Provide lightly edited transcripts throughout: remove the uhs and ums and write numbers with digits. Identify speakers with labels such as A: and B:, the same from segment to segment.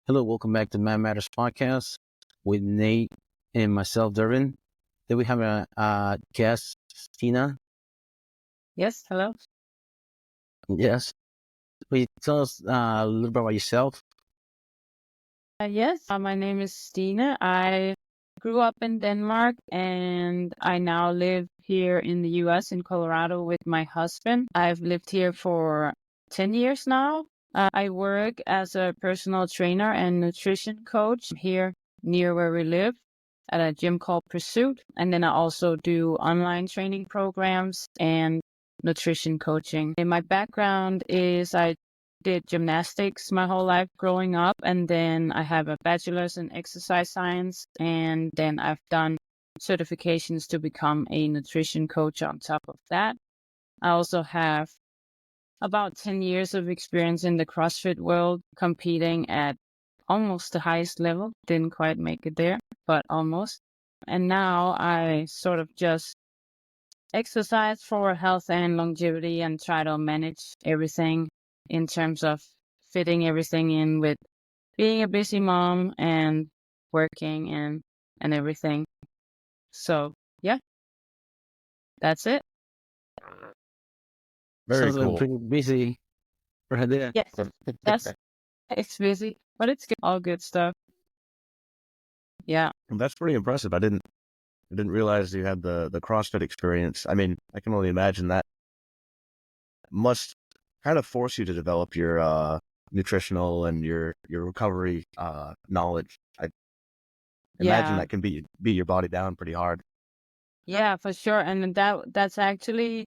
A: Hello, welcome back to Man Matters podcast with Nate and myself, Dervin. Then we have a guest, Stina.
B: Yes, hello.
A: Yes, please tell us a little bit about yourself.
B: Yes, my name is Stine. I grew up in Denmark and I now live here in the US in Colorado with my husband. I've lived here for 10 years now. I work as a personal trainer and nutrition coach here near where we live at a gym called Pursuit. And then I also do online training programs and nutrition coaching. And my background is I did gymnastics my whole life growing up, and then I have a bachelor's in exercise science, and then I've done certifications to become a nutrition coach on top of that. I also have about 10 years of experience in the CrossFit world, competing at almost the highest level. Didn't quite make it there, but almost. And now I sort of just exercise for health and longevity and try to manage everything in terms of fitting everything in with being a busy mom and working and everything. So yeah, that's it.
C: Very
A: Sounds like
C: cool.
A: pretty busy right there.
B: Yes, it's busy, but it's good. All good stuff. Yeah.
C: That's pretty impressive. I didn't realize you had the CrossFit experience. I mean, I can only imagine that must kind of force you to develop your nutritional and your recovery knowledge. I imagine
B: Yeah.
C: that can beat your body down pretty hard.
B: Yeah, for sure. And that's actually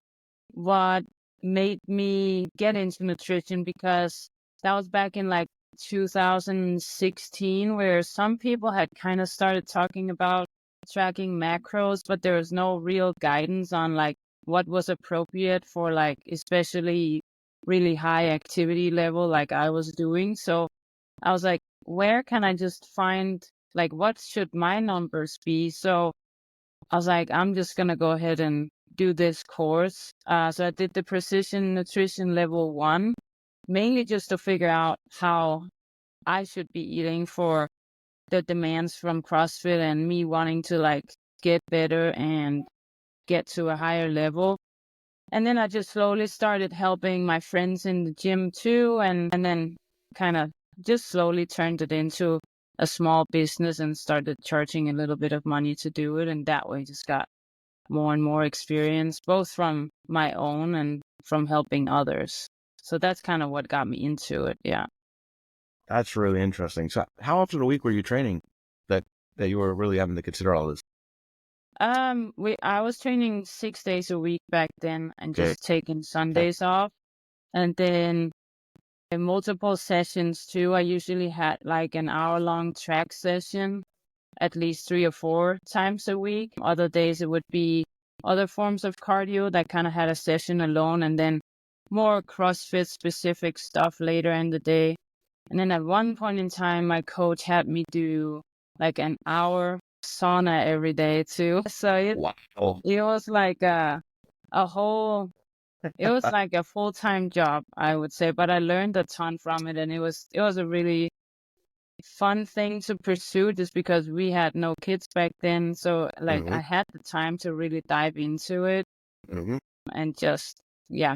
B: what made me get into nutrition, because that was back in like 2016, where some people had kind of started talking about tracking macros, but there was no real guidance on like what was appropriate for like especially really high activity level like I was doing. So I was like, where can I just find like what should my numbers be? So I was like, I'm just gonna go ahead and do this course. So I did the precision nutrition level 1, mainly just to figure out how I should be eating for the demands from CrossFit and me wanting to like get better and get to a higher level. And then I just slowly started helping my friends in the gym too, and then kind of just slowly turned it into a small business and started charging a little bit of money to do it. And that way just got more and more experience, both from my own and from helping others. So that's kind of what got me into it. Yeah.
C: That's really interesting. So, how often a week were you training that you were really having to consider all this?
B: I was training 6 days a week back then and
C: Okay.
B: just taking Sundays off. And then in multiple sessions too. I usually had like an hour-long track session at least 3 or 4 times a week. Other days it would be other forms of cardio that kind of had a session alone, and then more CrossFit specific stuff later in the day. And then at one point in time, my coach had me do like an hour sauna every day too. So
C: Wow.
B: it was like a whole, it was like a full-time job, I would say, but I learned a ton from it, and it was a really fun thing to pursue just because we had no kids back then. So like
C: Mhm.
B: I had the time to really dive into it
C: Mhm.
B: and just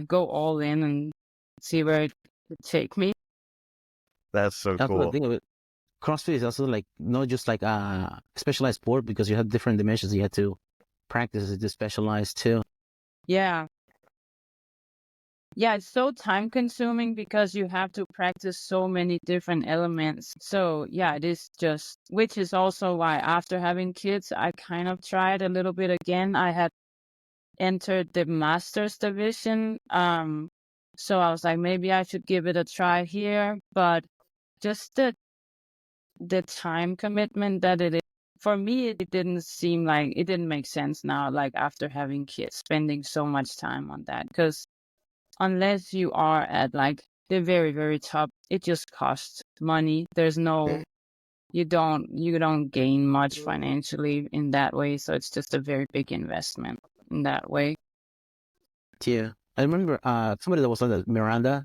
B: go all in and see where it would take me.
C: That's so
A: That's what I
C: cool.
A: think of it. CrossFit is also like not just like a specialized sport because you have different dimensions you have to practice it to specialize too.
B: Yeah. Yeah, it's so time consuming because you have to practice so many different elements. So yeah, it is just, which is also why after having kids, I kind of tried a little bit again. I had entered the master's division. So I was like, maybe I should give it a try here, but just the time commitment that it is, for me, it didn't seem like, it didn't make sense now, like after having kids, spending so much time on that. Because unless you are at like the very, very top, it just costs money. There's no, you don't gain much financially in that way. So it's just a very big investment in that way.
A: Yeah. I remember somebody that was on the Miranda.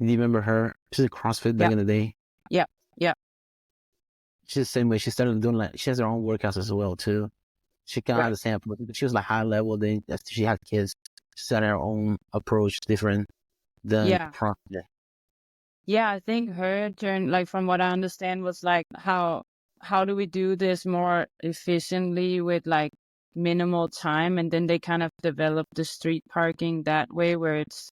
A: Do you remember her? She's a CrossFit back
B: Yeah.
A: in the day.
B: Yeah. Yeah.
A: she's the same way. She started doing like, she has her own workouts as well too. She kind of had the same approach. She was like high level. Then after she had kids, she started her own approach, different than
B: Yeah.
A: CrossFit.
B: Yeah, I think her turn, like from what I understand, was like how do we do this more efficiently with like minimal time? And then they kind of developed the street parking that way, where it's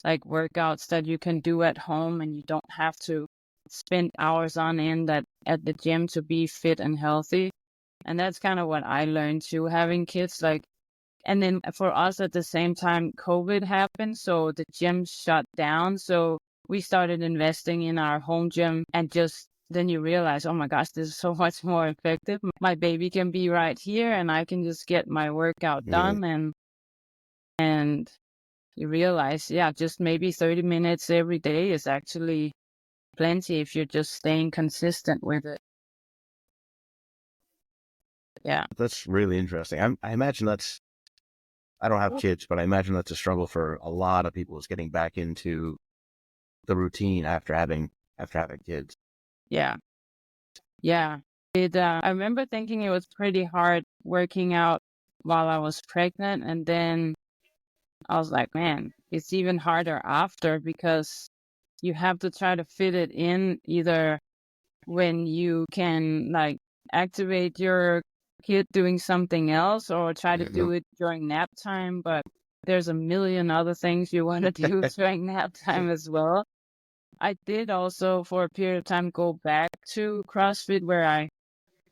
B: like workouts that you can do at home and you don't have to spend hours on end at the gym to be fit and healthy. And that's kind of what I learned too, having kids. Like, and then for us at the same time, COVID happened, so the gym shut down. So we started investing in our home gym, and just then you realize, oh my gosh, this is so much more effective. My baby can be right here, and I can just get my workout done. And you realize, yeah, just maybe 30 minutes every day is actually plenty if you're just staying consistent with it. Yeah.
C: That's really interesting. I imagine that's, I don't have kids, but I imagine that's a struggle for a lot of people, is getting back into the routine after having kids.
B: Yeah. Yeah. I remember thinking it was pretty hard working out while I was pregnant. And then I was like, man, it's even harder after, because you have to try to fit it in either when you can like activate your kid doing something else, or try to do it during nap time. But there's a million other things you want to do during nap time as well. I did also for a period of time go back to CrossFit, where I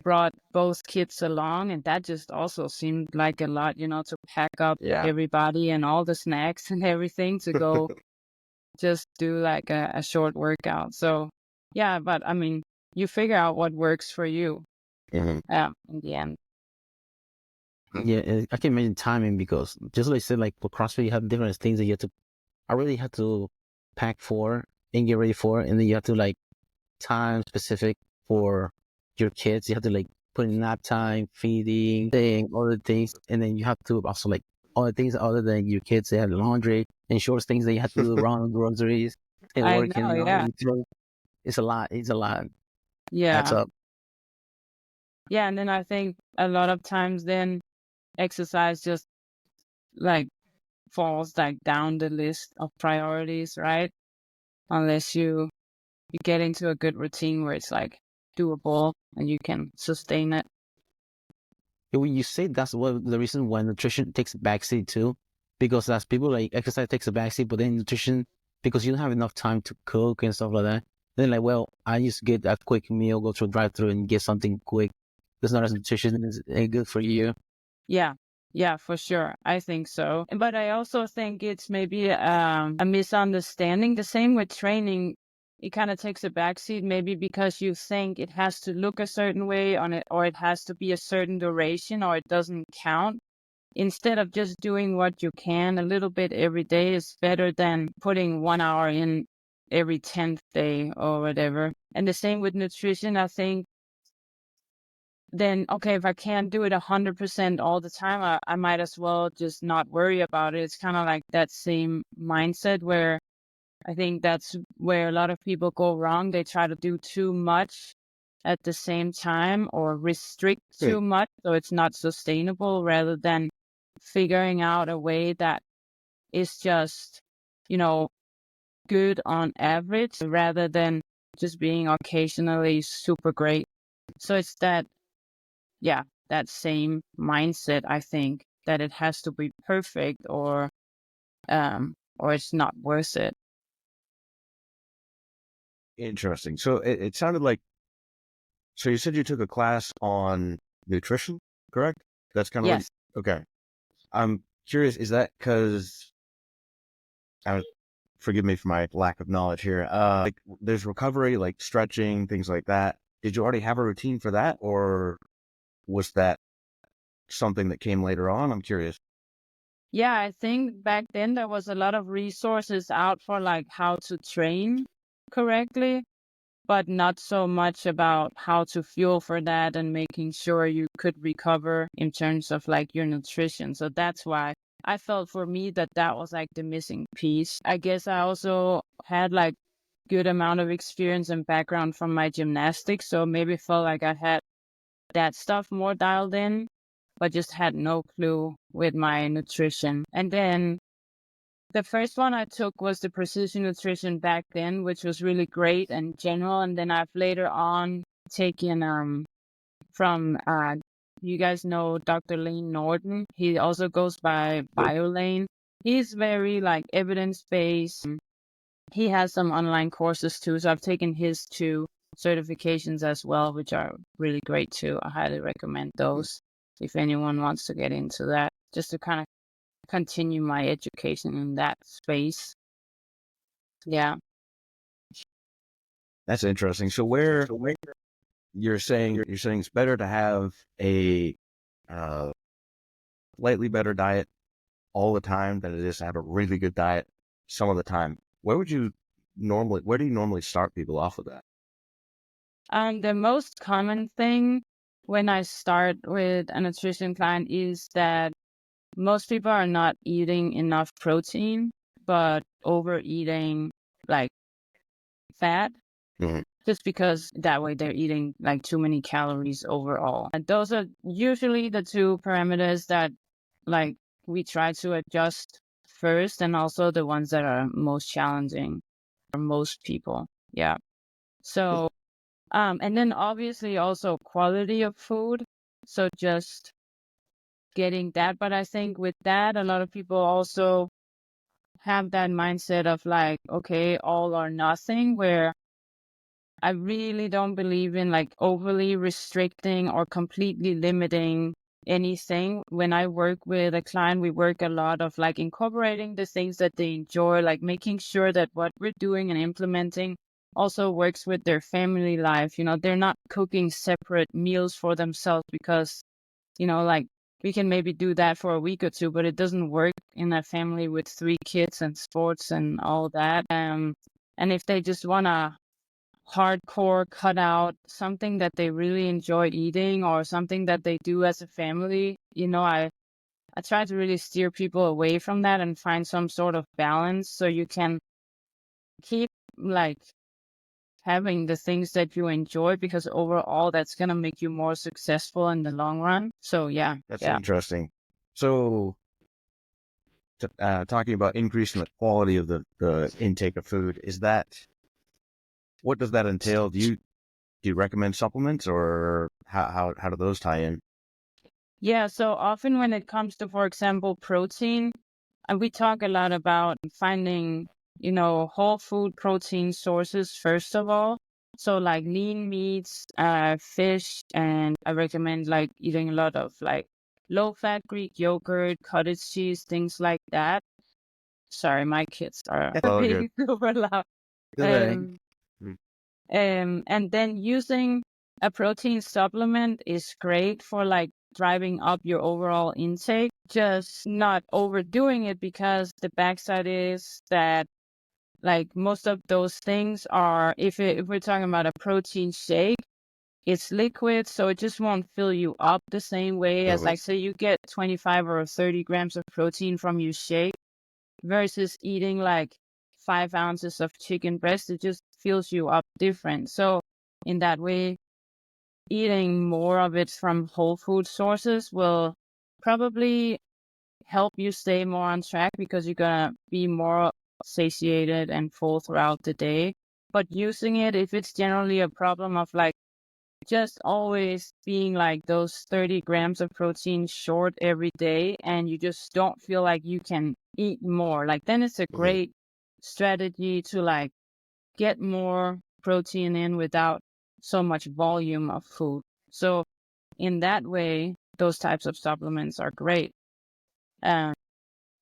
B: brought both kids along, and that just also seemed like a lot, to pack up everybody and all the snacks and everything to go just do like a short workout. So yeah, but I mean, you figure out what works for you in the end.
A: Yeah, I can imagine timing, because just like I said, like for CrossFit, you have different things that you have to. I really had to pack for and get ready for, and then you have to like time specific for your kids. You have to like put in nap time, feeding, thing, all the things, and then you have to also like all the things other than your kids. They have laundry and short things that you have to do around groceries and
B: I
A: working.
B: know, yeah.
A: It's a lot. It's a lot. Adds
B: Yeah.
A: up.
B: Yeah, and then I think a lot of times then exercise just like falls like down the list of priorities, right? Unless you get into a good routine where it's like doable and you can sustain it.
A: When you say that's what the reason why nutrition takes a backseat too, because as people like exercise takes a backseat, but then nutrition, because you don't have enough time to cook and stuff like that. Then like, well, I just get a quick meal, go to a drive-through and get something quick. It's not as nutrition is good for you.
B: Yeah. Yeah, for sure. I think so. But I also think it's maybe a misunderstanding. The same with training. It kind of takes a backseat, maybe because you think it has to look a certain way on it, or it has to be a certain duration, or it doesn't count. Instead of just doing what you can a little bit every day is better than putting 1 hour in every 10th day or whatever. And the same with nutrition. I think then, okay, if I can't do it 100% all the time, I might as well just not worry about it. It's kind of like that same mindset where I think that's where a lot of people go wrong. They try to do too much at the same time, or restrict too much, so it's not sustainable, rather than figuring out a way that is just, good on average, rather than just being occasionally super great. So it's that same mindset, I think, that it has to be perfect, or it's not worth it.
C: Interesting. So it sounded like, so you said you took a class on nutrition, correct? That's kind of
B: Yes.
C: okay. I'm curious, is that because, forgive me for my lack of knowledge here, like there's recovery, like stretching, things like that. Did you already have a routine for that, or was that something that came later on? I'm curious.
B: Yeah, I think back then there was a lot of resources out for like how to train correctly, but not so much about how to fuel for that and making sure you could recover in terms of like your nutrition. So that's why I felt for me that was like the missing piece. I guess I also had like good amount of experience and background from my gymnastics. So maybe felt like I had that stuff more dialed in, but just had no clue with my nutrition. And then the first one I took was the precision nutrition back then, which was really great and general. And then I've later on taken from you guys know Dr. Lane Norton. He also goes by BioLane. He's very like evidence-based. He has some online courses too. So I've taken his 2 certifications as well, which are really great too. I highly recommend those if anyone wants to get into that, just to kind of continue my education in that space. Yeah.
C: That's interesting. So where you're saying it's better to have a slightly better diet all the time than it is to have a really good diet some of the time. Where do you normally start people off with that?
B: The most common thing when I start with a nutrition client is that most people are not eating enough protein, but overeating like fat, just because that way they're eating like too many calories overall. And those are usually the 2 parameters that like we try to adjust first, and also the ones that are most challenging for most people. Yeah. So, and then obviously also quality of food. So just getting that. But I think with that, a lot of people also have that mindset of like, okay, all or nothing, where I really don't believe in like overly restricting or completely limiting anything. When I work with a client, we work a lot of like incorporating the things that they enjoy, like making sure that what we're doing and implementing also works with their family life. You know, they're not cooking separate meals for themselves because, you know, like we can maybe do that for a week or 2, but it doesn't work in a family with 3 kids and sports and all that. And if they just want to hardcore cut out something that they really enjoy eating or something that they do as a family, you know, I try to really steer people away from that and find some sort of balance so you can keep like having the things that you enjoy, because overall that's going to make you more successful in the long run. So yeah.
C: That's interesting. So talking about increasing the quality of the intake of food, what does that entail? Do you recommend supplements, or how do those tie in?
B: Yeah, so often when it comes to, for example, protein, and we talk a lot about finding, you know, whole food protein sources first of all. So like lean meats, fish, and I recommend like eating a lot of like low-fat Greek yogurt, cottage cheese, things like that. Sorry, my kids are
C: Oh,
B: being super loud.
C: good.
B: And then using a protein supplement is great for like driving up your overall intake, just not overdoing it, because the backside is that like most of those things are, if we're talking about a protein shake, it's liquid, so it just won't fill you up the same way as like, say you get 25 or 30 grams of protein from your shake versus eating like 5 ounces of chicken breast. It just fills you up different. So in that way, eating more of it from whole food sources will probably help you stay more on track, because you're going to be more satiated and full throughout the day. But using it, if it's generally a problem of like just always being like those 30 grams of protein short every day, and you just don't feel like you can eat more, like then it's a great strategy to like get more protein in without so much volume of food. So in that way, those types of supplements are great.
C: That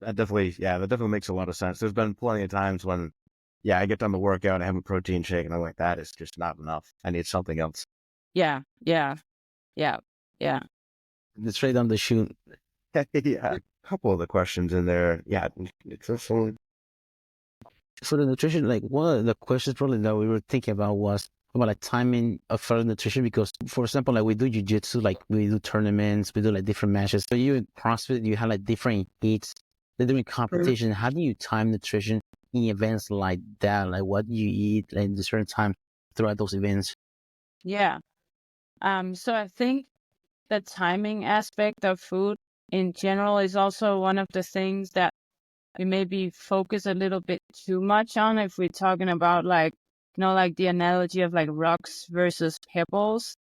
C: definitely makes a lot of sense. There's been plenty of times when, I get done the workout and I have a protein shake and I'm like, that is just not enough. I need something else.
B: Yeah.
A: It's straight down the chute.
C: Yeah. A couple of the questions in there. Yeah.
A: For the nutrition, like one of the questions probably that we were thinking about was about like timing of further nutrition, because for example, like we do jiu-jitsu, like we do tournaments, we do like different matches. So you in CrossFit, you have like different heats, the different competition. How do you time nutrition in events like that, like what you eat like a certain time throughout those events?
B: Yeah. So I think the timing aspect of food in general is also one of the things that we maybe focus a little bit too much on if we're talking about like, like the analogy of like rocks versus pebbles.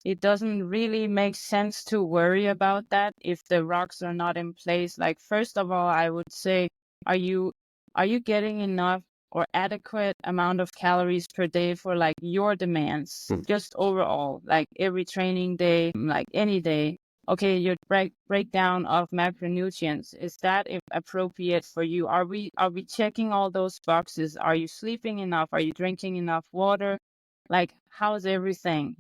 B: It doesn't really make sense to worry about that if the rocks are not in place. Like, first of all, I would say, are you getting enough or adequate amount of calories per day for like your demands, just overall, like every training day, like any day? Okay, your breakdown of macronutrients, is that appropriate for you? Are we checking all those boxes? Are you sleeping enough? Are you drinking enough water? Like, how's everything,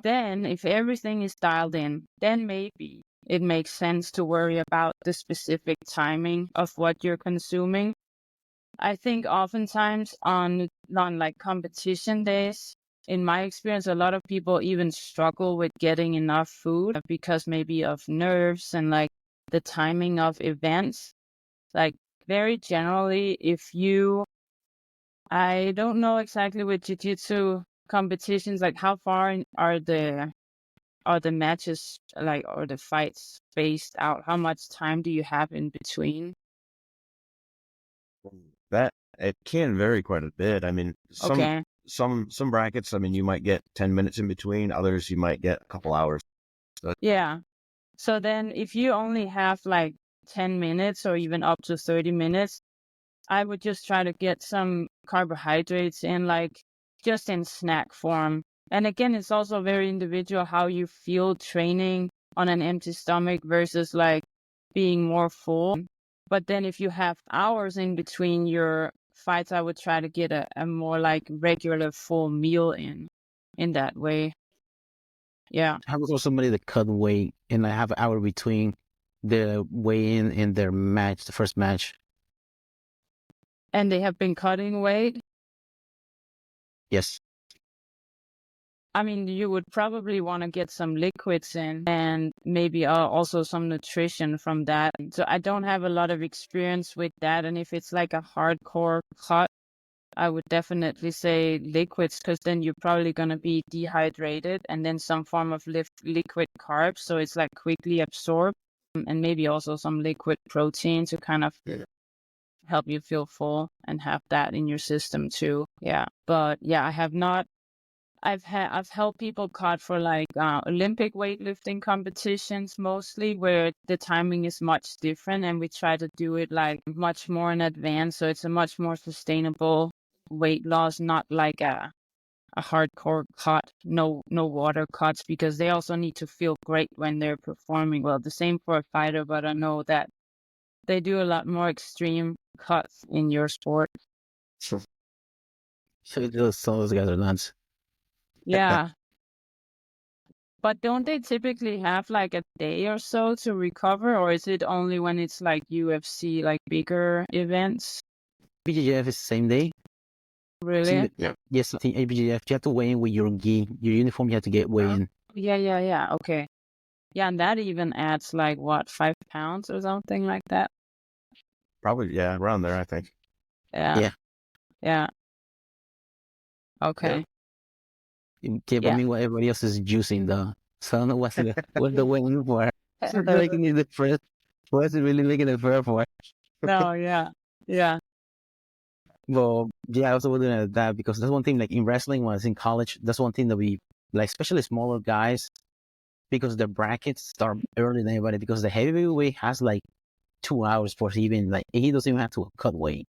B: Then, if everything is dialed in, then maybe it makes sense to worry about the specific timing of what you're consuming. I think oftentimes on like competition days, in my experience, a lot of people even struggle with getting enough food because maybe of nerves and like the timing of events. Like, very generally, I don't know exactly with jiu-jitsu competitions, like how far are the matches like or the fights spaced out? How much time do you have in between?
C: That it can vary quite a bit. I mean,
B: Okay.
C: some brackets, I mean, you might get 10 minutes in between. Others, you might get a couple hours. So,
B: Yeah. So then if you only have like 10 minutes or even up to 30 minutes, I would just try to get some carbohydrates in, like just in snack form. And again, it's also very individual how you feel training on an empty stomach versus like being more full. But then if you have hours in between your fights, I would try to get a more like regular full meal in that way. Yeah.
A: I was also somebody that cut weight and I have an hour between the weigh-in and their match, the first match.
B: And they have been cutting weight.
A: Yes.
B: I mean, you would probably want to get some liquids in and maybe also some nutrition from that. So I don't have a lot of experience with that. And if it's like a hardcore cut, I would definitely say liquids because then you're probably going to be dehydrated and then some form of liquid carbs. So it's like quickly absorbed and maybe also some liquid protein to kind of help you feel full and have that in your system too. Yeah. But yeah, I have not. I've helped people cut for like Olympic weightlifting competitions mostly where the timing is much different and we try to do it like much more in advance so it's a much more sustainable weight loss, not like a hardcore cut, no water cuts because they also need to feel great when they're performing well. The same for a fighter, but I know that they do a lot more extreme cuts in your sport.
A: So some of those guys are nuts.
B: Yeah. But don't they typically have like a day or so to recover, or is it only when it's like UFC, like bigger events?
A: BJJF is the same day.
B: Really?
C: yeah.
A: Yes, I think ABGF, you have to weigh in with your gi, your uniform, you have to get weighed in.
B: Yeah. Okay. Yeah, and that even adds like what, 5 pounds or something like that?
C: Probably, yeah, around there, I think.
B: Yeah.
A: Yeah.
B: Yeah. Okay.
A: Okay, but
B: Yeah.
A: meanwhile, everybody else is juicing the. So I don't know what the weighing for. They're making it the first. What's it really making it fair for?
B: No, yeah. Yeah.
A: Well, yeah, I also was doing that because that's one thing, like in wrestling when I was in college, that's one thing that we, like, especially smaller guys, because the brackets start earlier than anybody, because the heavyweight has like 2 hours for even, like, he doesn't even have to cut weight.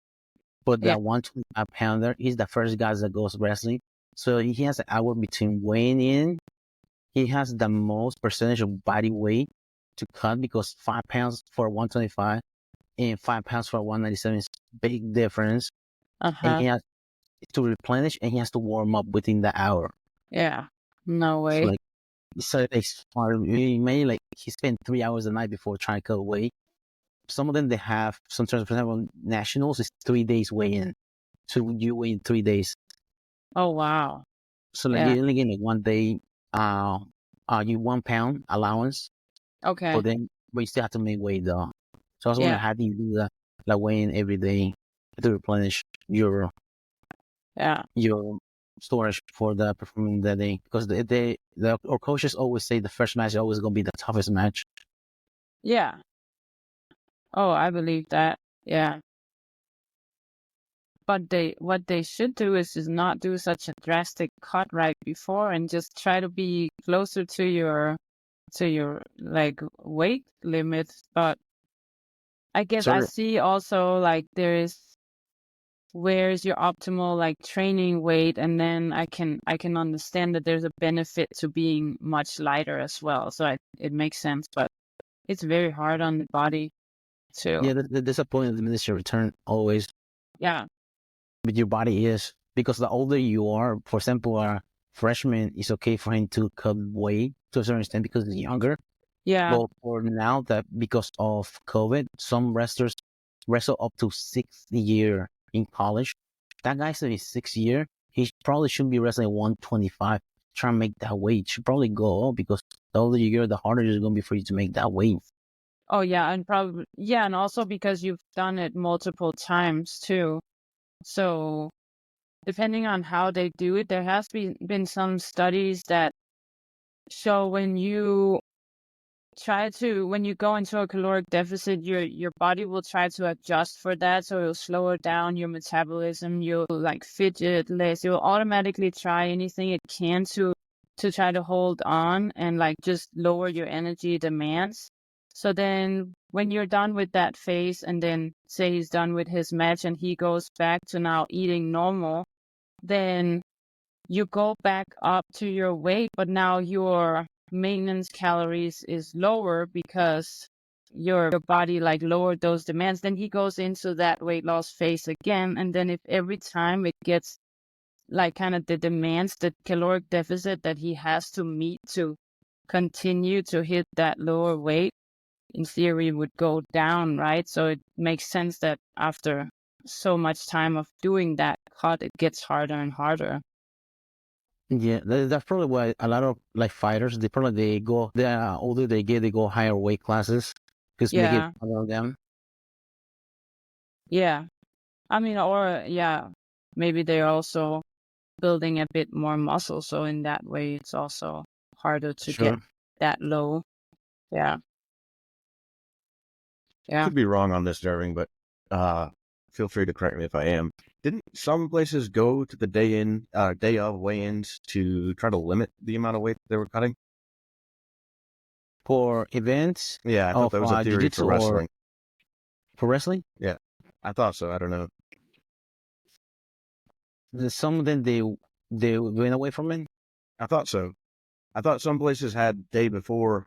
A: But
B: Yeah.
A: that 125-pounder, he's the first guy that goes wrestling. So he has an hour between weighing in. He has the most percentage of body weight to cut because 5 pounds for 125 and 5 pounds for 197 is big difference. And
B: Uh-huh.
A: he has to replenish and he has to warm up within the hour.
B: Yeah. No
A: So
B: way.
A: like, so it's hard. He may like he spent 3 hours a night before trying to cut weight. Some of them they have sometimes, for example, nationals is 3 days weigh in. So you weigh in 3 days.
B: Oh, wow.
A: So like
B: Yeah.
A: you only get like one day, you 1 pound allowance,
B: Okay.
A: but you still have to make weight though. So I was wondering
B: Yeah.
A: how do you do that, like weighing every day? to replenish your
B: Yeah.
A: storage for the performance that day, because our coaches always say the first match is always gonna be the toughest match.
B: Yeah. Oh, I believe that. Yeah. But what they should do is just not do such a drastic cut right before and just try to be closer to your like weight limit. But I guess I
A: So
B: see also like there is where's your optimal like training weight, and then I can understand that there's a benefit to being much lighter as well. So it makes sense, but it's very hard on the body too.
A: yeah, there's a point of diminishing return always
B: Yeah.
A: with your body is, because the older you are, for example, a freshman, it's okay for him to cut weight to a certain extent because he's younger.
B: Yeah.
A: But for now, that because of COVID, some wrestlers wrestle up to 6th year in college. That guy's in his 6th year. He probably shouldn't be wrestling 125. Try and make that weight. Should probably go up, because the older you get, the harder it's going to be for you to make that weight.
B: Oh yeah, and probably yeah, and also because you've done it multiple times too. So depending on how they do it, there has been some studies that show when you go into a caloric deficit, your body will try to adjust for that. So it'll slow down your metabolism. You'll like fidget less. You'll automatically try anything it can to try to hold on and like just lower your energy demands. So then when you're done with that phase, and then say he's done with his match and he goes back to now eating normal, then you go back up to your weight, but now your maintenance calories is lower because your body like lowered those demands. Then he goes into that weight loss phase again. And then if every time it gets like kind of the demands, the caloric deficit that he has to meet to continue to hit that lower weight, in theory would go down, right? So it makes sense that after so much time of doing that cut, it gets harder and harder.
A: Yeah, that's probably why a lot of like fighters, the older they get, they go higher weight classes, because make it
B: Yeah.
A: harder on them.
B: Yeah. I mean, or yeah, maybe they're also building a bit more muscle. So in that way, it's also harder to get
A: Sure.
B: that low. Yeah. Yeah.
C: Could be wrong on this, Irving, but feel free to correct me if I am. Didn't some places go to the day of weigh-ins to try to limit the amount of weight they were cutting?
A: For events
C: Yeah, I thought
A: of
C: that was a theory for
A: jiu-jitsu or
C: wrestling.
A: for wrestling,
C: Yeah, I thought so. I don't know.
A: some of them they went away from it.
C: I thought so. I thought some places had day before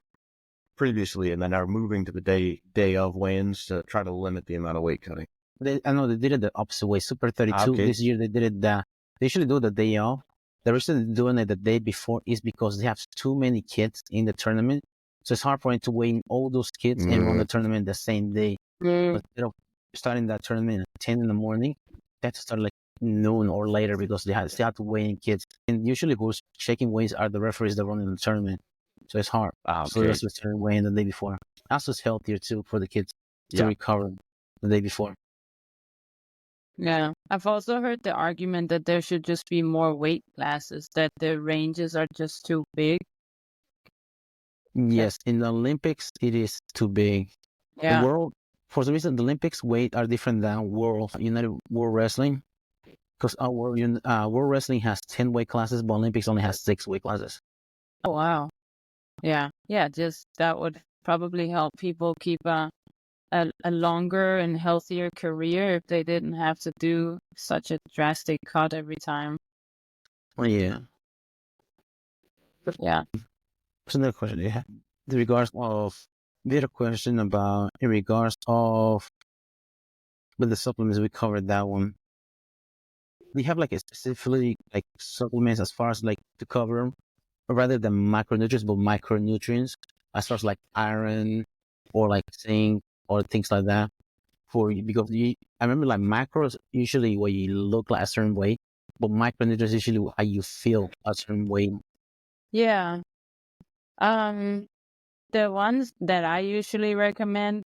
C: previously, and then are moving to the day of weigh-ins to try to limit the amount of weight cutting.
A: I know they did it the opposite way. Super 32
C: Okay.
A: this year they did it they usually do it the day off. The reason they're doing it the day before is because they have too many kids in the tournament, so it's hard for them to weigh in all those kids and run the tournament the same day. Instead of starting that tournament at 10 in the morning, they have to start like noon or later, because they still have to weigh in kids. And usually who's checking weights are the referees that run in the tournament. So it's hard. So
C: Okay.
A: that's what's weigh in the day before. Also, it's healthier too for the kids to
C: Yeah.
A: recover the day before.
B: Yeah. I've also heard the argument that there should just be more weight classes, that the ranges are just too big.
A: Yes, in the Olympics, it is too big. The
B: Yeah.
A: world, for some reason, the Olympics weight are different than United World Wrestling, because our World Wrestling has 10 weight classes, but Olympics only has 6 weight classes.
B: Oh, wow. Yeah. Yeah. Just that would probably help people keep a longer and healthier career if they didn't have to do such a drastic cut every time.
A: Yeah.
B: Yeah.
A: What's another question do you have? In regards of, we had a question about, in regards of, with the supplements, we covered that one. Do you have like a specifically like supplements as far as like to cover them, or rather than macronutrients, but micronutrients, as far as like iron or like zinc or things like that? Because I remember like macros usually where you look like a certain way, but micronutrients usually how you feel a certain way.
B: Yeah. The ones that I usually recommend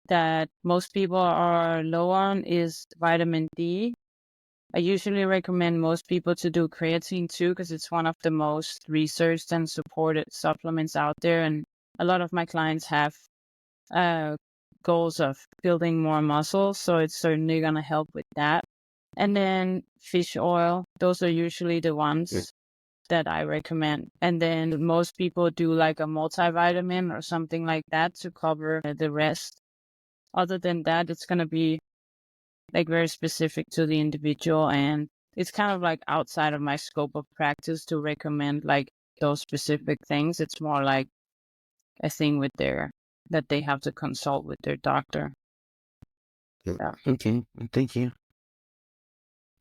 B: that most people are low on is vitamin D. I usually recommend most people to do creatine too, because it's one of the most researched and supported supplements out there. And a lot of my clients have goals of building more muscle, so it's certainly going to help with that. And then fish oil, those are usually the ones that I recommend. And then most people do like a multivitamin or something like that to cover the rest. Other than that, it's going to be like very specific to the individual, and it's kind of like outside of my scope of practice to recommend like those specific things. It's more like a thing that they have to consult with their doctor. Yeah.
A: Okay, thank you.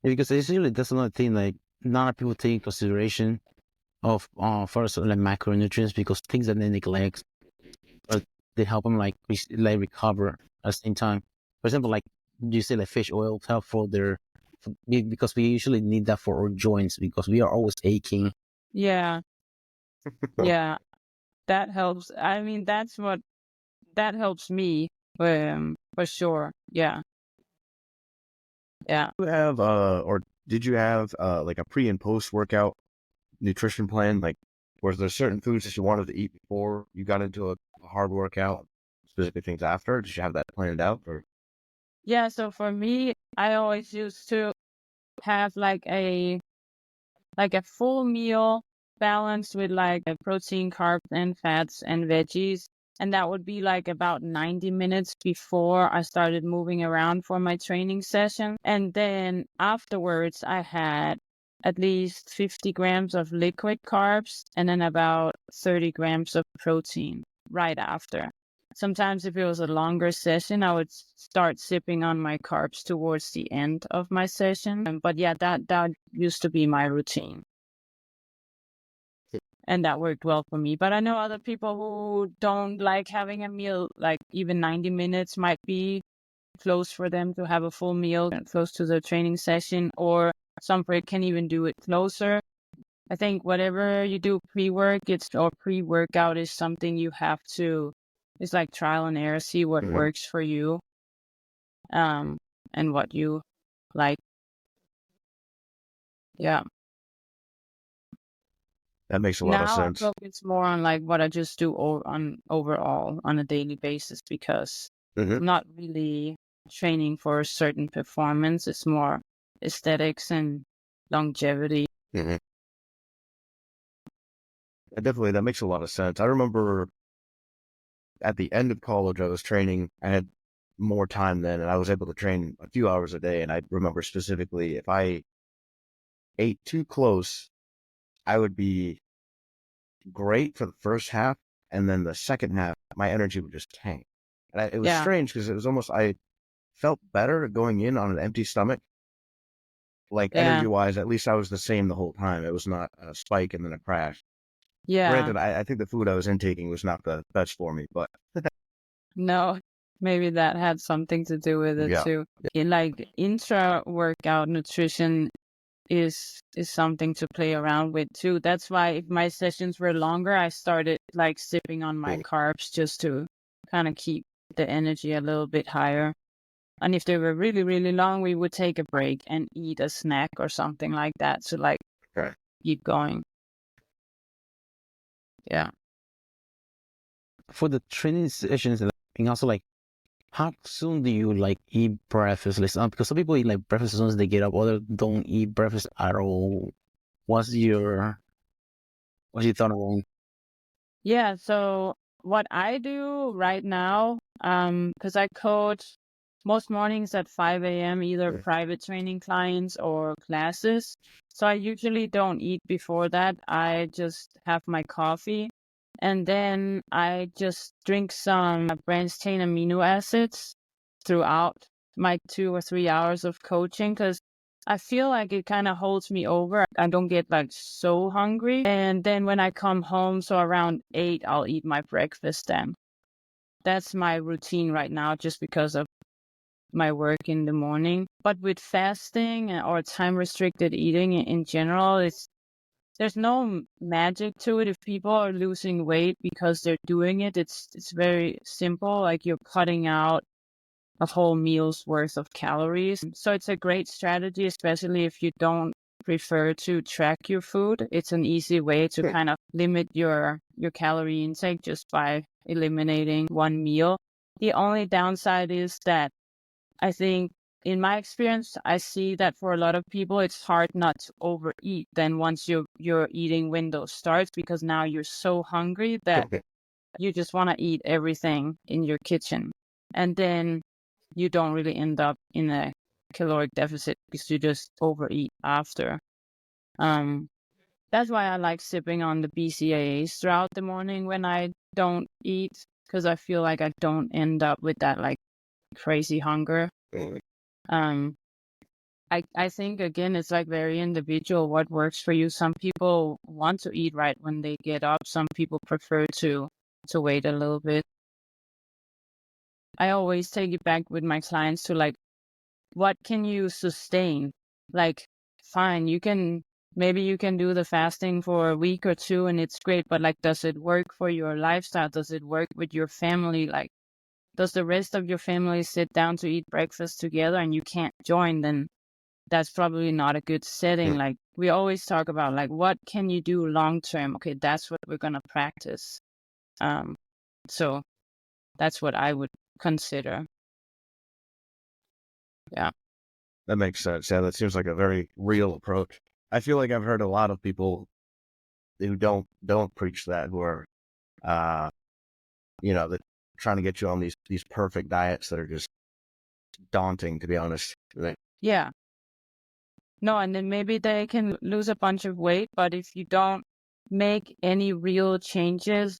A: Yeah, because it's usually that's another thing. Like, not a people take in consideration of first like macronutrients, because things that they neglect, but they help them like recover at the same time. For example, like you say, like fish oil help for because we usually need that for our joints, because we are always aching.
B: Yeah. Yeah. That helps. I mean, that helps me, for sure. Yeah. Yeah.
C: You have or did you have like a pre and post workout nutrition plan? Like, was there certain foods that you wanted to eat before you got into a hard workout, specific things after? Did you have that planned out? Or
B: Yeah. So for me, I always used to have like a full meal balanced with like a protein, carbs, and fats and veggies. And that would be like about 90 minutes before I started moving around for my training session. And then afterwards, I had at least 50 grams of liquid carbs and then about 30 grams of protein right after. Sometimes if it was a longer session, I would start sipping on my carbs towards the end of my session. But yeah, that used to be my routine. And that worked well for me. But I know other people who don't like having a meal, like even 90 minutes might be close for them to have a full meal close to the training session, or some can even do it closer. I think whatever you do pre-workout is something you have to, it's like trial and error, see what works for you, and what you like. Yeah.
C: that makes a lot of
B: Now I
C: sense.
B: focus more on like what I just do overall on a daily basis, because I'm not really training for a certain performance. It's more aesthetics and longevity.
C: Definitely, that makes a lot of sense. I remember at the end of college, I was training. I had more time then, and I was able to train a few hours a day. And I remember specifically, if I ate too close, I would be great for the first half, and then the second half, my energy would just tank. And it was strange, because it was almost, I felt better going in on an empty stomach. Like, energy-wise, at least I was the same the whole time. It was not a spike and then a crash.
B: Yeah.
C: Granted, I think the food I was intaking was not the best for me, but
B: No, maybe that had something to do with it too. Like intra-workout nutrition is something to play around with too. That's why if my sessions were longer, I started like sipping on my carbs just to kind of keep the energy a little bit higher. And if they were really, really long, we would take a break and eat a snack or something like that to like keep going. Yeah.
A: For the training sessions, and also like, how soon do you like eat breakfast? Like, because some people eat like breakfast as soon as they get up, others don't eat breakfast at all. What's your thought on?
B: Yeah, so what I do right now, because I coach most mornings at 5 a.m., either private training clients or classes. So I usually don't eat before that. I just have my coffee, and then I just drink some branched chain amino acids throughout my 2 or 3 hours of coaching, because I feel like it kind of holds me over. I don't get like so hungry. And then when I come home, so around 8, I'll eat my breakfast then. That's my routine right now, just because of my work in the morning. But with fasting or time restricted eating in general, there's no magic to it. If people are losing weight because they're doing it, it's very simple. Like, you're cutting out a whole meal's worth of calories. So it's a great strategy, especially if you don't prefer to track your food. It's an easy way to kind of limit your calorie intake just by eliminating one meal. The only downside is that I think in my experience, I see that for a lot of people, it's hard not to overeat then once your eating window starts, because now you're so hungry that you just want to eat everything in your kitchen. And then you don't really end up in a caloric deficit because you just overeat after. That's why I like sipping on the BCAAs throughout the morning when I don't eat, because I feel like I don't end up with that like crazy hunger. Um, I think again it's like very individual what works for you. Some people want to eat right when they get up. Some people prefer to wait a little bit. I always take it back with my clients to like, what can you sustain? Like, fine, maybe you can do the fasting for a week or two and it's great, but like, does it work for your lifestyle? Does it work with your family? Like, does the rest of your family sit down to eat breakfast together and you can't join? Then that's probably not a good setting. Like, we always talk about like, what can you do long term? Okay, that's what we're gonna practice. So that's what I would consider. Yeah.
C: That makes sense. Yeah, that seems like a very real approach. I feel like I've heard a lot of people who don't preach that, who are, that trying to get you on these perfect diets that are just daunting, to be honest.
B: Yeah. No, and then maybe they can lose a bunch of weight, but if you don't make any real changes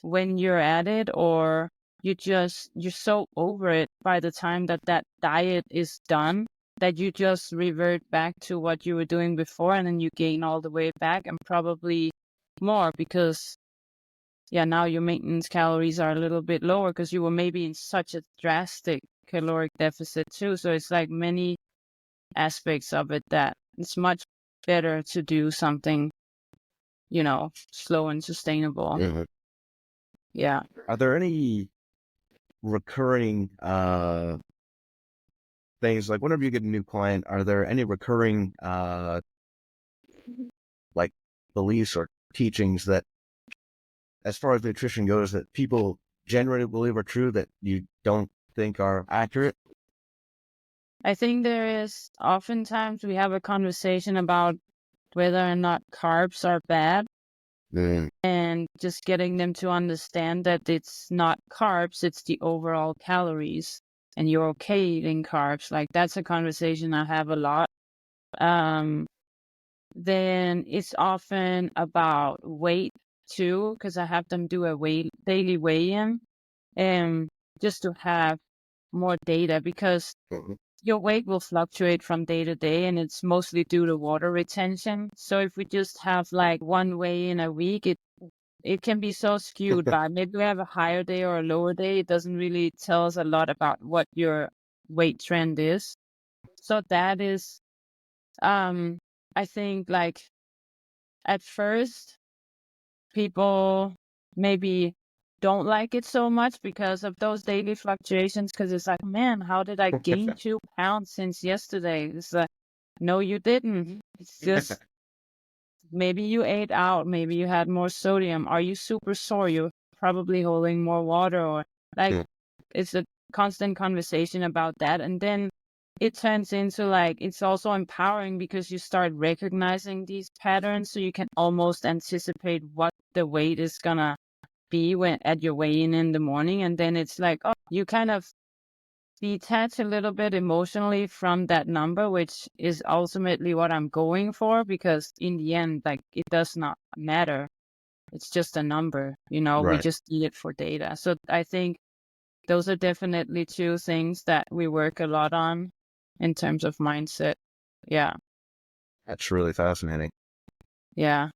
B: when you're at it, or you're so over it by the time that diet is done, that you just revert back to what you were doing before, and then you gain all the way back and probably more, because now your maintenance calories are a little bit lower because you were maybe in such a drastic caloric deficit too. So it's like many aspects of it that it's much better to do something, slow and sustainable. Yeah.
C: Are there any recurring things, like whenever you get a new client, are there any recurring like beliefs or teachings that, as far as nutrition goes, that people generally believe are true that you don't think are accurate?
B: I think there is oftentimes we have a conversation about whether or not carbs are bad, and just getting them to understand that it's not carbs, it's the overall calories, and you're okay eating carbs. Like, that's a conversation I have a lot. Then it's often about weight too, because I have them do a daily weigh-in, just to have more data, because your weight will fluctuate from day to day, and it's mostly due to water retention. So if we just have like one weigh-in a week, it can be so skewed by maybe we have a higher day or a lower day. It doesn't really tell us a lot about what your weight trend is. So that is, I think, like, at first people maybe don't like it so much because of those daily fluctuations, because it's like, man, how did I gain 2 pounds since yesterday? It's like, no, you didn't. It's just maybe you ate out, maybe you had more sodium. Are you super sore? You're probably holding more water, or like, it's a constant conversation about that. And then it turns into like, it's also empowering because you start recognizing these patterns, so you can almost anticipate what the weight is gonna be when at your weigh-in in the morning. And then it's like, oh, you kind of detach a little bit emotionally from that number, which is ultimately what I'm going for, because in the end, like, it does not matter. It's just a number, we
C: Right.
B: just need it for data. So I think those are definitely two things that we work a lot on in terms of mindset. Yeah.
C: That's really fascinating.
B: Yeah.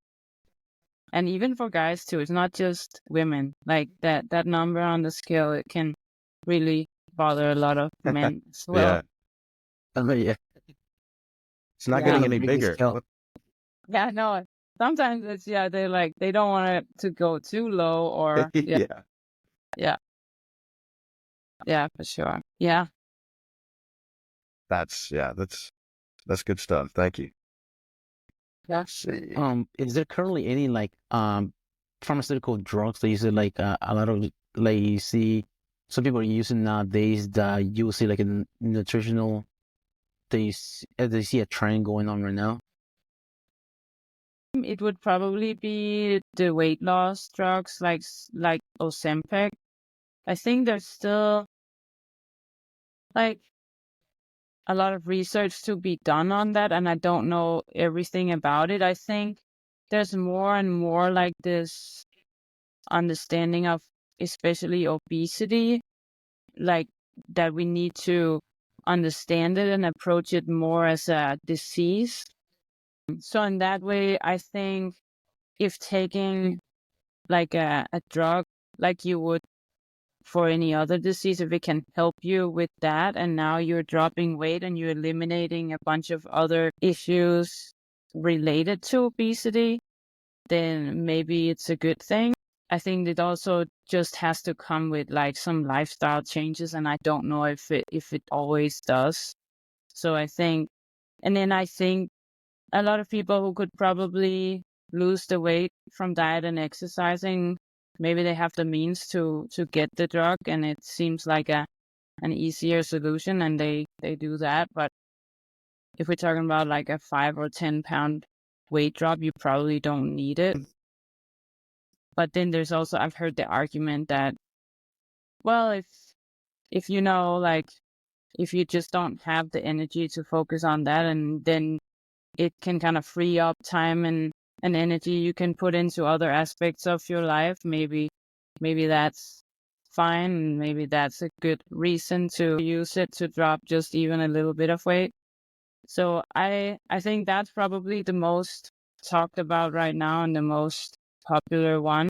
B: And even for guys too, it's not just women. Like, that number on the scale, it can really bother a lot of men as well.
A: Yeah.
C: It's not
B: Yeah.
C: getting
A: On a
C: any
A: bigger
C: bigger.
A: scale.
B: Yeah, no. Sometimes it's, they're like, they don't want it to go too low, or
C: Yeah.
B: yeah. Yeah, for sure. Yeah.
C: That's good stuff. Thank you.
B: Yeah.
A: Is there currently any like pharmaceutical drugs that you see like a lot of like you see some people are using nowadays that you see like in nutritional they see a trend going on right now?
B: It would probably be the weight loss drugs like Ozempic. I think there's still like a lot of research to be done on that, and I don't know everything about it. I think there's more and more like this understanding of especially obesity, like that we need to understand it and approach it more as a disease. So in that way, I think if taking like a drug like you would for any other disease, if it can help you with that, and now you're dropping weight and you're eliminating a bunch of other issues related to obesity, then maybe it's a good thing. I think it also just has to come with like some lifestyle changes, and I don't know if it always does. So I think a lot of people who could probably lose the weight from diet and exercising, maybe they have the means to get the drug, and it seems like an easier solution, and they do that. But if we're talking about like a 5 or 10 pound weight drop, you probably don't need it. But then there's also, I've heard the argument that, well, if you know, like if you just don't have the energy to focus on that, and then it can kind of free up time and energy you can put into other aspects of your life. Maybe that's fine, and maybe that's a good reason to use it to drop just even a little bit of weight. So I think that's probably the most talked about right now and the most popular one.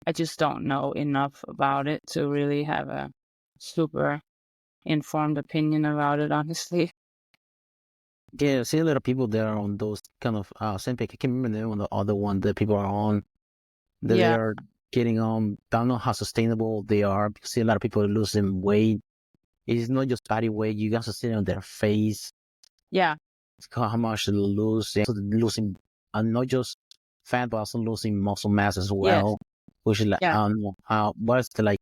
B: I just don't know enough about it to really have a super informed opinion about it, honestly.
A: Yeah, I see a lot of people that are on those kind of Ozempic. I can't remember the name of the other one that people are on that they
B: Yeah,
A: are getting on. Don't know how sustainable they are because see a lot of people are losing weight. It's not just body weight; you got to see it on their face.
B: yeah,
A: How much they lose. So they're losing not just fat, but also losing muscle mass as
B: yes,
A: well. Which is like I
B: yeah,
A: don't know how what's the like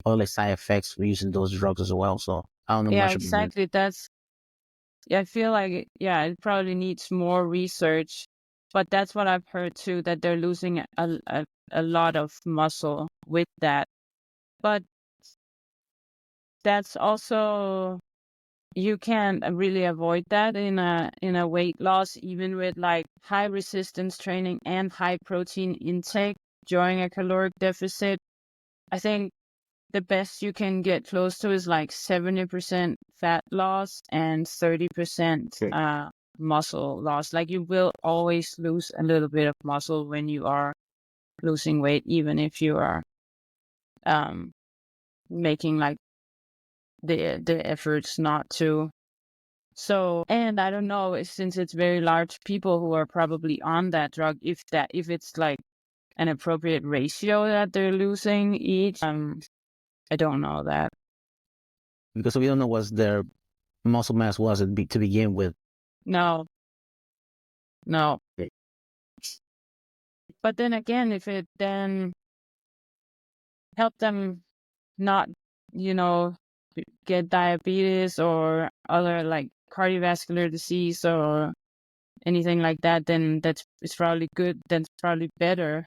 A: all the side effects for using those drugs as well. So I don't know
B: yeah,
A: much about it.
B: exactly. I feel like, it probably needs more research, but that's what I've heard too, that they're losing a lot of muscle with that. But that's also, you can't really avoid that in a weight loss, even with like high resistance training and high protein intake during a caloric deficit. I think the best you can get close to is like 70% fat loss and 30% muscle loss. Like you will always lose a little bit of muscle when you are losing weight, even if you are um, making like the efforts not to. So, and I don't know, since it's very large people who are probably on that drug, if it's like an appropriate ratio that they're losing each. I don't know that.
A: Because we don't know what their muscle mass was to begin with.
B: No, no. But then again, if it then help them not, you know, get diabetes or other like cardiovascular disease or anything like that, then it's probably good. That's probably better.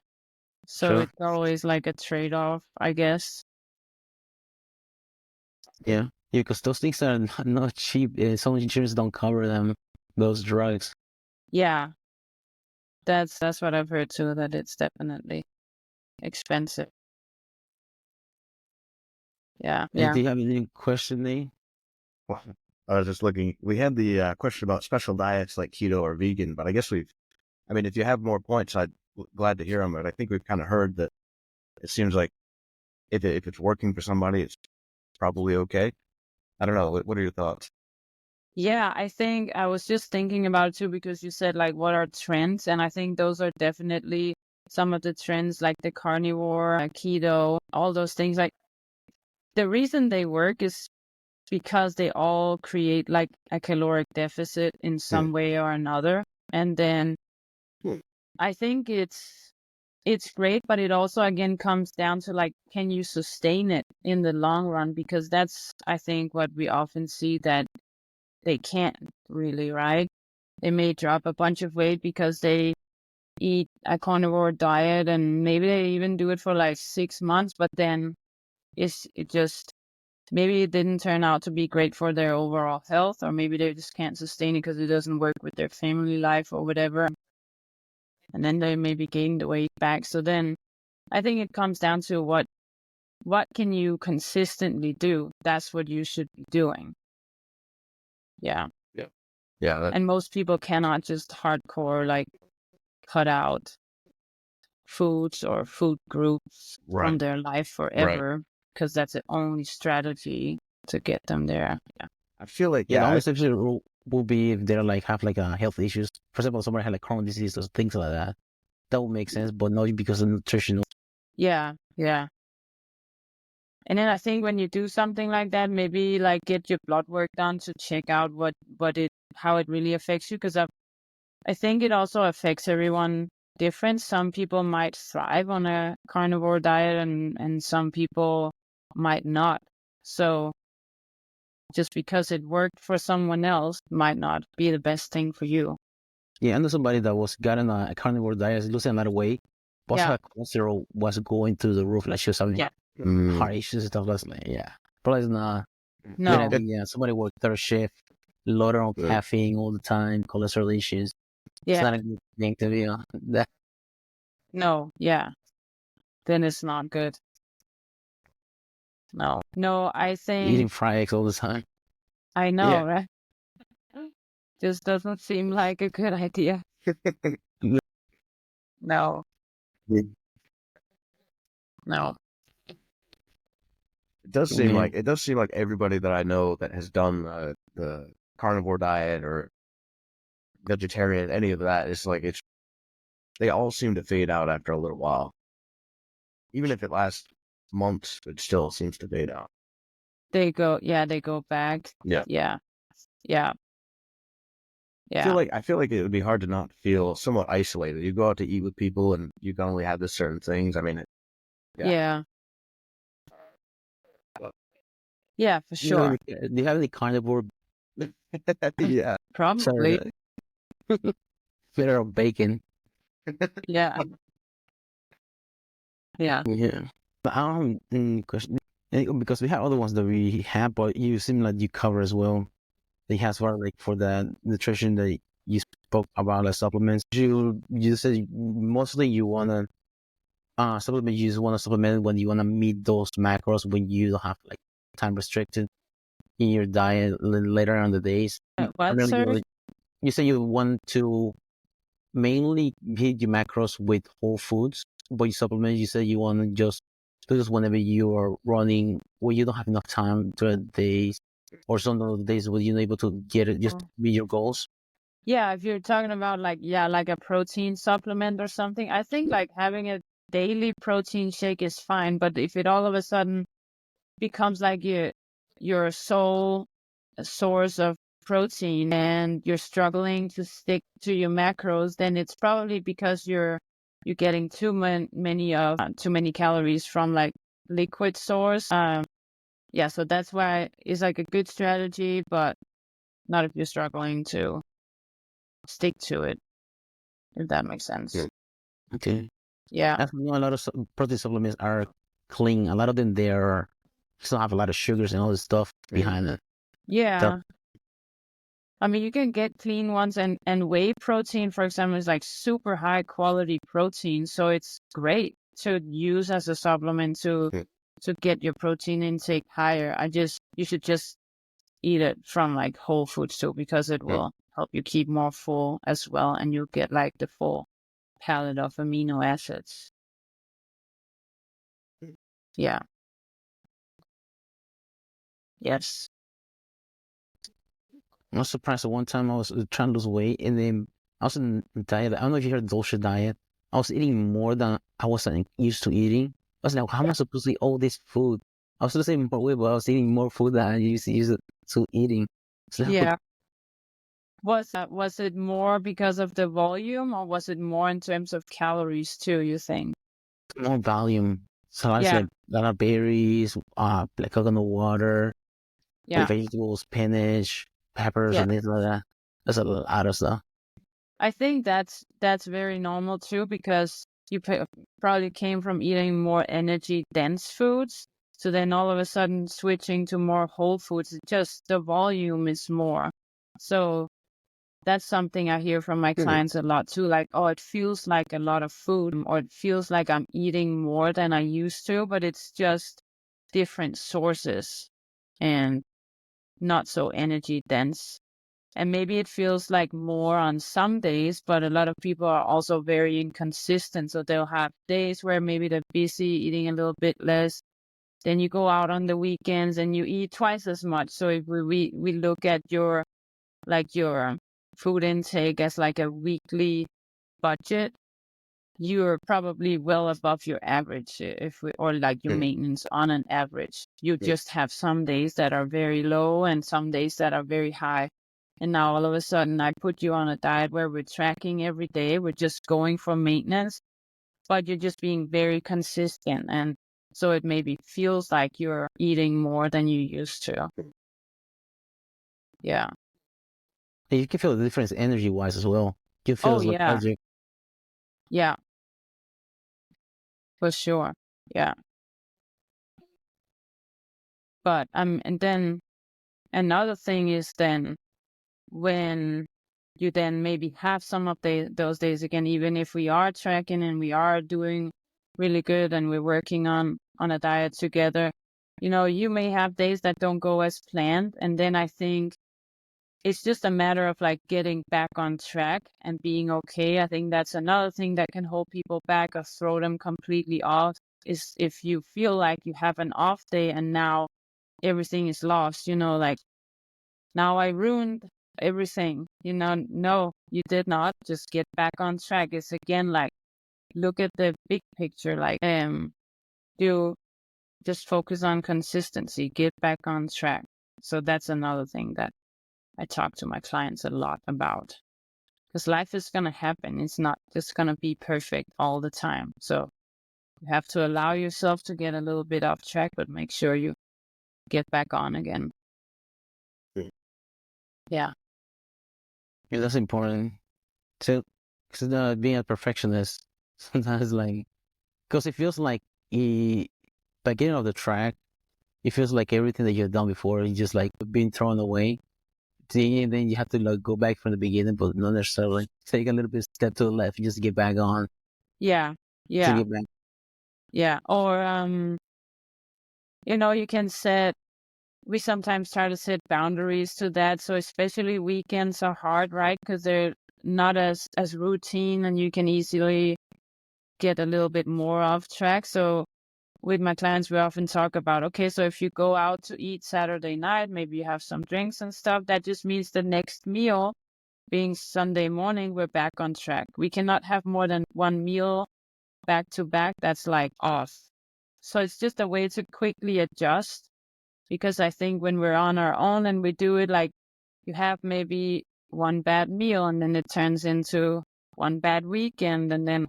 B: So
A: Sure.
B: it's always like a trade-off, I guess.
A: Yeah. Yeah, because those things are not cheap. Some insurance don't cover them, those drugs.
B: Yeah, that's what I've heard too, that it's definitely expensive. Yeah,
A: And
B: yeah.
A: do you have any question, Nate?
C: Well, I was just looking. We had the question about special diets like keto or vegan, but I guess I mean, if you have more points, glad to hear them. But I think we've kind of heard that it seems like if it's working for somebody, it's probably okay. I don't know. What are your thoughts?
B: Yeah, I think I was just thinking about it too, because you said like what are trends, and I think those are definitely some of the trends, like the carnivore, keto, all those things. Like the reason they work is because they all create like a caloric deficit in some way or another. And then I think it's great, but it also again comes down to like, can you sustain it in the long run? Because that's, I think, what we often see, that they can't really, right? They may drop a bunch of weight because they eat a carnivore diet, and maybe they even do it for like 6 months, but then maybe it didn't turn out to be great for their overall health, or maybe they just can't sustain it because it doesn't work with their family life or whatever. And then they maybe gain the weight back. So then I think it comes down to what can you consistently do? That's what you should be doing. Yeah.
C: Yeah.
B: And most people cannot just hardcore like cut out foods or food groups from their life forever, because that's the only strategy to get them there. Yeah.
C: I feel like,
A: the only exception rule will be if they're like have like health issues. For example, somebody had like Crohn's disease or things like that. That would make sense, but not because of nutritional.
B: Yeah. And then I think when you do something like that, maybe like get your blood work done to check out how it really affects you. Because I think it also affects everyone different. Some people might thrive on a carnivore diet, and some people might not. So just because it worked for someone else might not be the best thing for you.
A: Yeah, I know somebody that got on a carnivore diet, losing a lot of weight, but her cholesterol was going through the roof. Like she was having heart issues and stuff like that. Yeah, probably not.
B: No.
A: Good idea. Somebody worked third shift, loaded on caffeine all the time, cholesterol issues.
B: Yeah.
A: It's not a good thing to be on.
B: No. Yeah. Then it's not good. No, I think
A: Eating fried eggs all the time.
B: I know, right? Just doesn't seem like a good idea. No. No.
C: It does seem like everybody that I know that has done the carnivore diet or vegetarian, any of that, is like they all seem to fade out after a little while. Even if it lasts months, it still seems to fade out.
B: They go back. Yeah.
C: I feel like it would be hard to not feel somewhat isolated. You go out to eat with people and you can only have this certain things. I mean,
B: Yeah, for sure.
A: Do you have any carnivore?
C: Yeah.
B: Probably.
A: Better of bacon.
B: Yeah.
A: Yeah. But I don't question, because we have other ones that we have, but you seem like you cover as well. They have for the nutrition that you spoke about, like supplements. You said mostly you wanna supplement. You just wanna supplement when you wanna meet those macros, when you don't have like time restricted in your diet later on the days.
B: What, sir?
A: You say you want to mainly hit your macros with whole foods, but you supplement. You say you want to just whenever you are running, where you don't have enough time during the days, or some of the days where you're not able to get it, just meet your goals.
B: Yeah, if you're talking about like a protein supplement or something, I think like having a daily protein shake is fine. But if it all of a sudden becomes like your sole source of protein and you're struggling to stick to your macros, then it's probably because you're getting too many calories from like liquid source. So that's why it's like a good strategy, but not if you're struggling to stick to it, if that makes sense.
A: Okay.
B: Yeah.
A: I know a lot of protein supplements are clean. A lot of them still have a lot of sugars and all this stuff behind it.
B: Yeah. I mean, you can get clean ones, and whey protein, for example, is like super high quality protein. So it's great to use as a supplement to get your protein intake higher. You should just eat it from like whole foods too, because it will help you keep more full as well. And you'll get like the full palette of amino acids. Yeah. Yes.
A: I was surprised at one time I was trying to lose weight, and then I was in a diet. I don't know if you heard Dolce diet. I was eating more than I was used to eating. I was like, how am I supposed to eat all this food? I was still saying more weight, but I was eating more food than I used to eating. So
B: Yeah. Was it more because of the volume, or was it more in terms of calories too, you think?
A: more volume. So I
B: Yeah,
A: like a lot of berries, like coconut water, like
B: yeah,
A: vegetables, spinach, peppers,
B: yeah.
A: and things like that. That's a lot of stuff.
B: I think that's very normal too, because you probably came from eating more energy dense foods. So then all of a sudden switching to more whole foods, it just the volume is more. So that's something I hear from my
C: Mhm.
B: clients a lot too. Like, oh, it feels like a lot of food, or it feels like I'm eating more than I used to, but it's just different sources and not so energy dense. And maybe it feels like more on some days, but a lot of people are also very inconsistent. So they'll have days where maybe they're busy eating a little bit less. Then you go out on the weekends and you eat twice as much. So if we look at your food intake as like a weekly budget, you're probably well above your average, or like your
C: Mhm.
B: maintenance on an average. You
C: Mhm.
B: just have some days that are very low and some days that are very high. And now all of a sudden I put you on a diet where we're tracking every day. We're just going for maintenance, but you're just being very consistent. And so it maybe feels like you're eating more than you used to. Yeah.
A: And you can feel the difference energy wise as well. You feel
B: Oh, yeah.
A: lethargic.
B: Yeah, for sure. Yeah. But and then another thing is then when you then maybe have some of those days again, even if we are tracking and we are doing really good and we're working on a diet together, you may have days that don't go as planned. And then I think it's just a matter of like getting back on track and being okay. I think that's another thing that can hold people back or throw them completely off, is if you feel like you have an off day and now everything is lost, like now I ruined everything. No, you did not. Just get back on track. It's again like look at the big picture, like you just focus on consistency, get back on track. So that's another thing that I talk to my clients a lot about. Because life is gonna happen. It's not just gonna be perfect all the time. So you have to allow yourself to get a little bit off track, but make sure you get back on again.
C: Mhm.
B: Yeah.
A: Yeah, that's important. So, because being a perfectionist, sometimes like, because it feels like by getting off the track, it feels like everything that you've done before is just like being thrown away. Then you have to like go back from the beginning, but not necessarily. Take a little bit step to the left, just to get back on,
B: Yeah.
A: to
B: Yeah.
A: get back.
B: Yeah. Or you can we sometimes try to set boundaries to that. So especially weekends are hard, right? Because they're not as routine and you can easily get a little bit more off track. So with my clients, we often talk about, okay, so if you go out to eat Saturday night, maybe you have some drinks and stuff, that just means the next meal being Sunday morning, we're back on track. We cannot have more than one meal back to back. That's like off. So it's just a way to quickly adjust, because I think when we're on our own and we do it, like you have maybe one bad meal and then it turns into one bad weekend, and then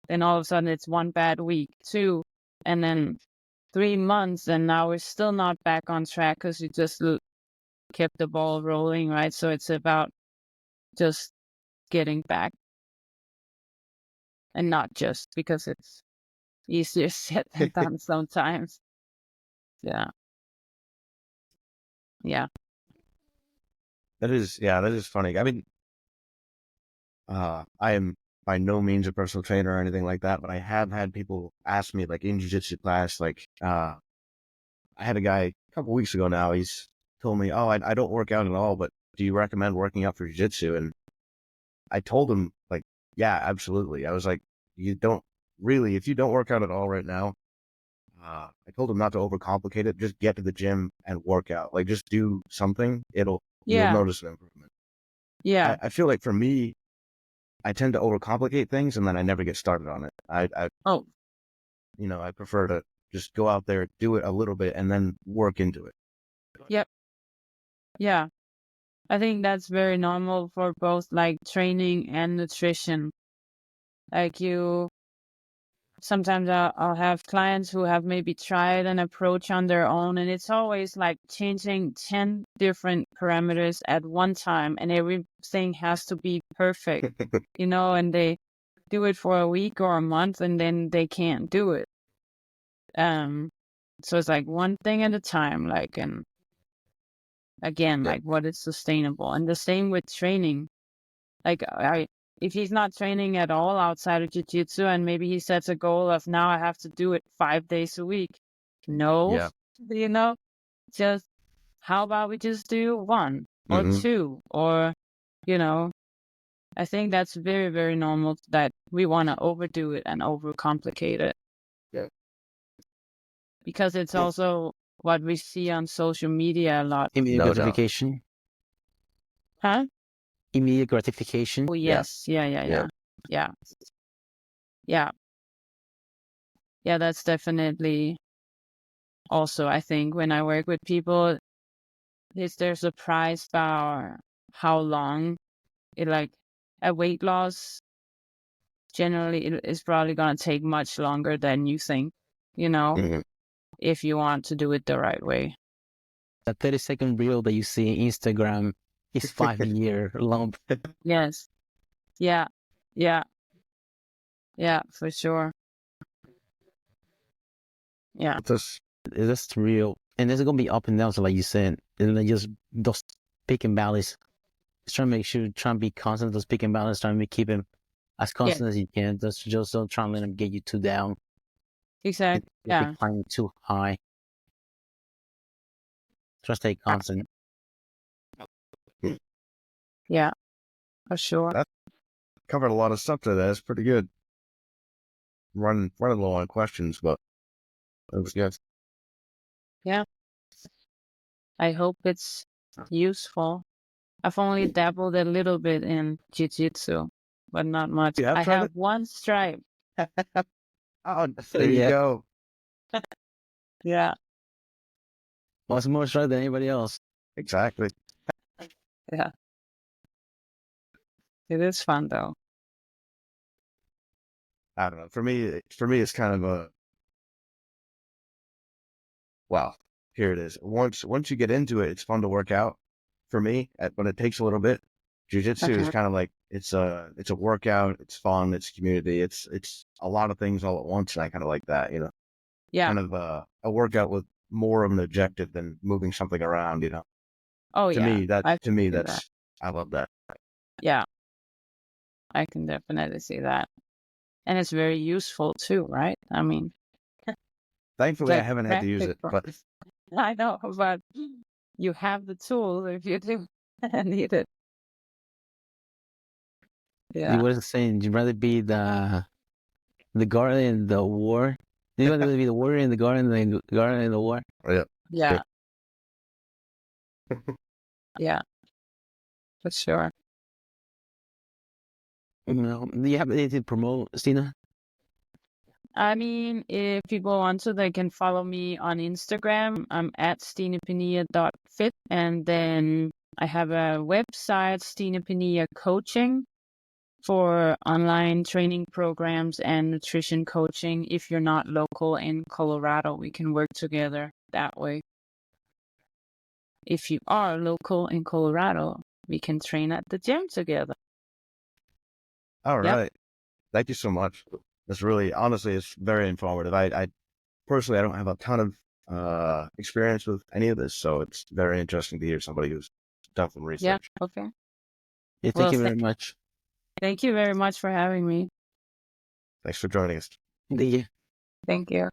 B: then all of a sudden it's one bad week too, and then 3 months and now we're still not back on track because you just kept the ball rolling, right? So it's about just getting back, and not just because it's easier said than done sometimes. Yeah. Yeah.
C: That is funny. I mean, I am by no means a personal trainer or anything like that, but I have had people ask me, like in jiu-jitsu class, like, I had a guy a couple weeks ago now, he's told me, oh, I don't work out at all, but do you recommend working out for jiu-jitsu? And I told him, like, yeah, absolutely. I was like, you don't really, if you don't work out at all right now, I told him not to overcomplicate it. Just get to the gym and work out. Like, just do something. You'll
B: Yeah.
C: notice an improvement.
B: Yeah.
C: I feel like for me, I tend to overcomplicate things and then I never get started on it.
B: Oh,
C: I prefer to just go out there, do it a little bit, and then work into it.
B: Yep. Yeah. I think that's very normal for both like training and nutrition. Like sometimes I'll have clients who have maybe tried an approach on their own, and it's always like changing 10 different parameters at one time, and everything has to be perfect, and they do it for a week or a month, and then they can't do it. So it's like one thing at a time, like, and again, like what is sustainable. And the same with training. Like if he's not training at all outside of jiu-jitsu, and maybe he sets a goal of now I have to do it 5 days a week. No,
C: Yeah.
B: just how about we just do 1 or
C: Mhm.
B: 2 or, I think that's very, very normal that we want to overdo it and overcomplicate it.
C: Yeah.
B: Because it's also what we see on social media a lot.
A: Immediate
C: No doubt.
A: gratification.
B: Huh?
A: Immediate gratification.
B: Oh, yes. Yeah. Yeah. Yeah, that's definitely also, I think, when I work with people, they're surprised by how long a weight loss generally it is probably going to take much longer than you think,
C: Mhm.
B: if you want to do it the right way.
A: That 30-second reel that you see on Instagram is 5 year long.
B: Yes. Yeah. Yeah, for sure. Yeah.
C: That's
A: It's real. And there's going to be up and downs, like you said. And then just those pick and balance. Just try to make sure, try to be constant, those pick and balance, trying to keep him as constant as you can. Just don't try to let him get you too down.
B: Exactly.
A: Don't be
B: Yeah.
A: climbing too high. Try to stay constant.
B: Yeah, for sure.
C: that covered a lot of stuff today. That's pretty good. Running low on questions, but it was good.
B: Yeah. I hope it's useful. I've only dabbled a little bit in jiu-jitsu, but not much.
C: You have
B: I
C: tried
B: have
C: it?
B: one stripe.
C: Oh, there you
A: Yeah.
C: go.
B: Yeah.
A: What's more strong than anybody else?
C: Exactly.
B: Yeah. It is fun though.
C: I don't know. For me, it's kind of a well. Here it is. Once you get into it, it's fun to work out. For me, but it takes a little bit. Jiu-jitsu is kind of like it's a workout. It's fun. It's community. It's a lot of things all at once, and I kind of like that.
B: Yeah.
C: Kind of a workout with more of an objective than moving something around.
B: Oh,
C: To
B: yeah.
C: me,
B: I can see that.
C: that's I love that.
B: Yeah. I can definitely see that. And it's very useful too, right? I mean,
C: Thankfully, I
B: like
C: haven't had to use it,
B: practical.
C: but
B: I know, but you have the tool if you do need it.
A: You
B: Yeah.
A: were saying you'd rather be the guard in the war. You'd rather be the warrior in the guard in the war.
C: yeah.
B: Yeah. Yeah. For sure.
A: Do you have anything to promote, Stine?
B: I mean, if people want to, they can follow me on Instagram. I'm at stinepinilla.fit. And then I have a website, Stine Pinilla Coaching, for online training programs and nutrition coaching. If you're not local in Colorado, we can work together that way. If you are local in Colorado, we can train at the gym together.
C: All
B: Yep.
C: right. Thank you so much. That's really, honestly, it's very informative. I personally, I don't have a ton of experience with any of this, so it's very interesting to hear somebody who's done some research.
B: Yeah. Okay.
A: Yeah,
B: Well,
A: thank you very much.
B: Thank you very much for having me.
C: Thanks for joining us.
A: Thank you.
B: Thank you.